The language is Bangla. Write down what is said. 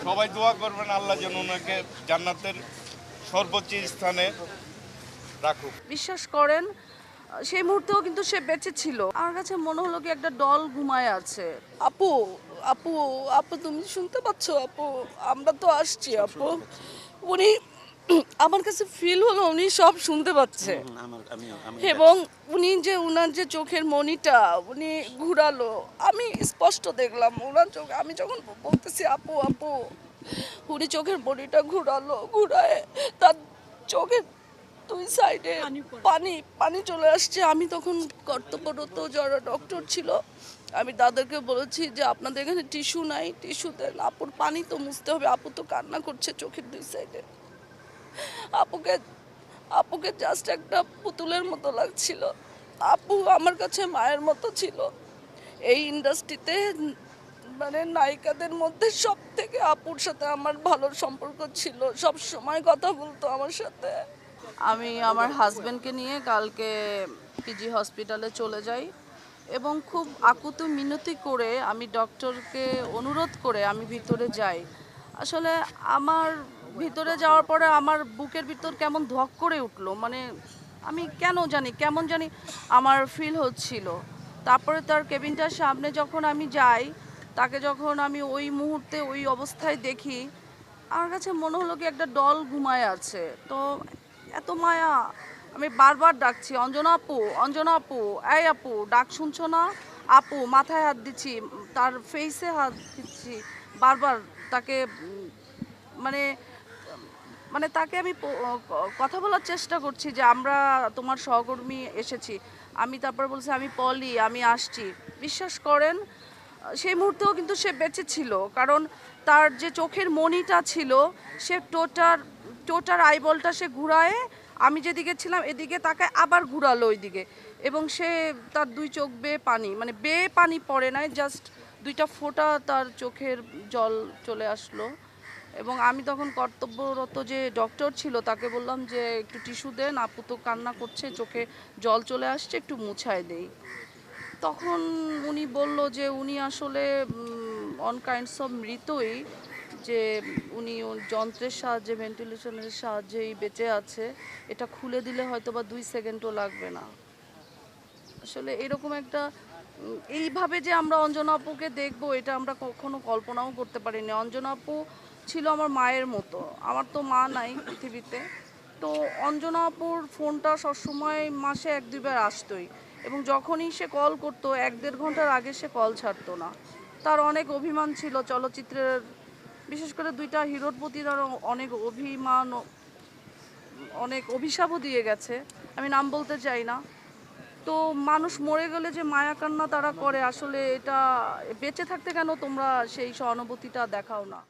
সবাই দোয়া করবেন আল্লাহ যেন ওনাকে জান্নাতের সর্বোচ্চ স্থানে রাখুক। বিশ্বাস করেন সেই মুহূর্তেও কিন্তু সে বেঁচে ছিল। আমার কাছে মনে হলো কি একটা ডল ঘুমায় আছে। আপু, আপু, আপু তুমি শুনতে পাচ্ছ? আপু, আমরা তো আসছি আপু। উনি আমার কাছে ফিল হলো উনি সব শুনতে পাচ্ছে এবং উনি যে উনার যে চোখের মণিটা উনি ঘুরালো, আমি স্পষ্ট দেখলাম উনার চোখ। আমি যখন বলতেছি আপু আপু, উনি চোখের মণিটা ঘুরালো, ঘুরায় তার চোখের দুই সাইডে পানি পানি চলে আসছে। আমি তখন কর্তব্যরত যারা ডক্টর ছিল আমি তাদেরকে বলেছি যে আপনাদের এখানে টিস্যু নাই, টিস্যু দেন, আপুর পানি তো মুছতে হবে, আপু তো কান্না করছে চোখের দুই সাইডে। আপুকে আপুকে জাস্ট একটা পুতুলের মতো লাগছিল। আপু আমার কাছে মায়ের মতো ছিল। এই ইন্ডাস্ট্রিতে মানে নায়িকাদের মধ্যে সব থেকে আপুর সাথে আমার ভালো সম্পর্ক ছিল, সব সময় কথা বলতো আমার সাথে। আমি আমার হাজবেন্ডকে নিয়ে কালকে পিজি হসপিটালে চলে যাই এবং খুব আকুত মিনতি করে আমি ডক্টরকে অনুরোধ করে আমি ভিতরে যাই। আসলে আমার ভিতরে যাওয়ার পরে আমার বুকের ভিতর কেমন ধক করে উঠলো, মানে আমি কেন জানি কেমন জানি আমার ফিল হচ্ছিল। তারপরে তার কেবিনটার সামনে যখন আমি যাই, তাকে যখন আমি ওই মুহূর্তে ওই অবস্থায় দেখি, আমার কাছে মনে হলো কি একটা ডল ঘুমায় আছে। তো এত মায়া, আমি বারবার ডাকছি অঞ্জনা আপু, অঞ্জনা আপু, এই আপু, ডাক শুনছো না? আপু, মাথায় হাত দিচ্ছি, তার ফেসে হাত দিচ্ছি বারবার তাকে, মানে মানে তাকে আমি কথা বলার চেষ্টা করছি যে আমরা তোমার সহকর্মী এসেছি। আমি তারপর বলছি আমি পলি, আমি আসছি। বিশ্বাস করেন সেই মুহূর্তেও কিন্তু সে বেঁচে ছিল, কারণ তার যে চোখের মণিটা ছিল সে টোটার আইবলটা সে ঘুরায়, আমি যেদিকে ছিলাম এদিকে তাকায় আবার ঘুরালো ওইদিকে, এবং সে তার দুই চোখ বেয়ে পানি, মানে বেয়ে পানি পড়ে নাই, জাস্ট দুইটা ফোঁটা তার চোখের জল চলে আসলো। এবং আমি তখন কর্তব্যরত যে ডক্টর ছিল তাকে বললাম যে একটু টিস্যু দেন, আপু তো কান্না করছে, চোখে জল চলে আসছে, একটু মুছায় দেই। তখন উনি বলল যে উনি আসলে অন কাইন্ডস অফ মৃতই, যে উনি যন্ত্রের সাহায্যে, ভেন্টিলেশনের সাহায্যেই বেঁচে আছে, এটা খুলে দিলে হয়তো বা 2 সেকেন্ডও লাগবে না। আসলে এরকম একটা এইভাবে যে আমরা অঞ্জনা আপুকে দেখবো এটা আমরা কখনো কল্পনাও করতে পারিনি। অঞ্জনা আপু ছিল আমার মায়ের মতো, আমার তো মা নাই পৃথিবীতে। তো অঞ্জনা আপুর ফোনটা সবসময় মাসে 1-2 বার আসতোই, এবং যখনই সে কল করতো 1-1.5 ঘন্টার আগে সে কল ছাড়তো না। তার অনেক অভিমান ছিল চলচ্চিত্রের, বিশেষ করে 2টা হিরোর প্রতি তার অনেক অভিমান, অনেক অভিশাপও দিয়ে গেছে, আমি নাম বলতে চাই না। তো মানুষ মরে গেলে যে মায়া কান্না তারা করে, আসলে এটা বেঁচে থাকতে কেন তোমরা সেই সহানুভূতিটা দেখাও না?